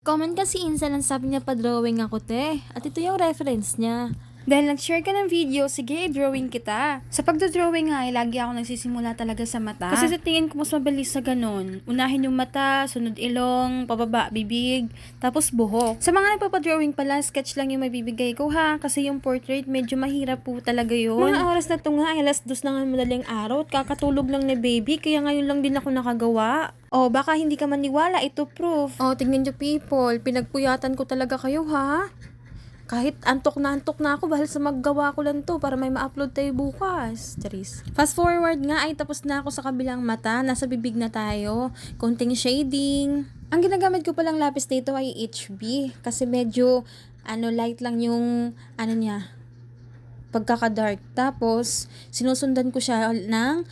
Comment kasi Insan ang sabi niya pa-drawing ako te. At ito yung reference niya. Dahil nag-share ka ng video, sige, drawing kita. Sa pagdodrawing nga, lagi ako nagsisimula talaga sa mata. Kasi sa tingin ko mas mabilis sa ganun. Unahin yung mata, sunod ilong, pababa, bibig, tapos buhok. Sa mga nagpapadrawing pala, sketch lang yung mabibigay ko ha. Kasi yung portrait, medyo mahirap po talaga yun. Mga oras na to nga, ay alas 2 na nga madaling araw at kakatulog lang ni baby, kaya ngayon lang din ako nakagawa. Oh, baka hindi ka maniwala, ito proof. Oh, tingnan niyo people, pinagpuyatan ko talaga kayo ha. Kahit antok na ako dahil sa maggawa ko lang to para may ma-upload tayo bukas. Charis. Fast forward nga ay tapos na ako sa kabilang mata. Nasa bibig na tayo. Konting shading. Ang ginagamit ko palang lapis dito ay HB. Kasi medyo light lang yung niya. Pagkaka-dark. Tapos sinusundan ko siya ng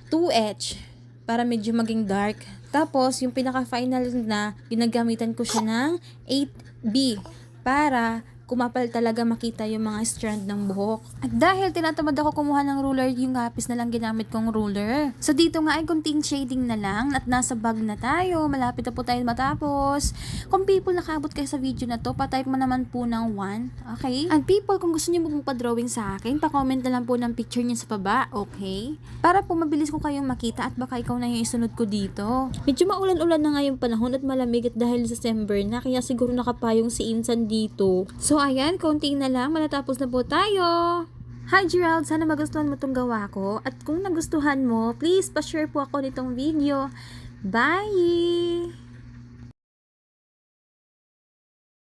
2H para medyo maging dark. Tapos yung pinaka-final na ginagamitan ko siya ng 8B para kumapal talaga makita yung mga strand ng buhok. At dahil tinatamad ako kumuha ng ruler, yung lapis na lang ginamit kong ruler. So dito nga ay kunting shading na lang at nasa bag na tayo. Malapit na po tayo matapos. Kung people nakaabot kayo sa video na to, patype mo naman po ng 1. Okay? And people, kung gusto niyo magpa-drawing sa akin, pa-comment na lang po ng picture niyo sa baba. Okay? Para po mabilis ko kayong makita at baka ikaw na yung isunod ko dito. Medyo maulan-ulan na nga yung panahon at malamig at dahil December na, kaya siguro nakapayong si Insan dito. So ayan, konti na lang, matatapos na po tayo. Hi Gerald, sana magustuhan mo itong gawa ko. At kung nagustuhan mo, please pa-share po ako nitong video. Bye!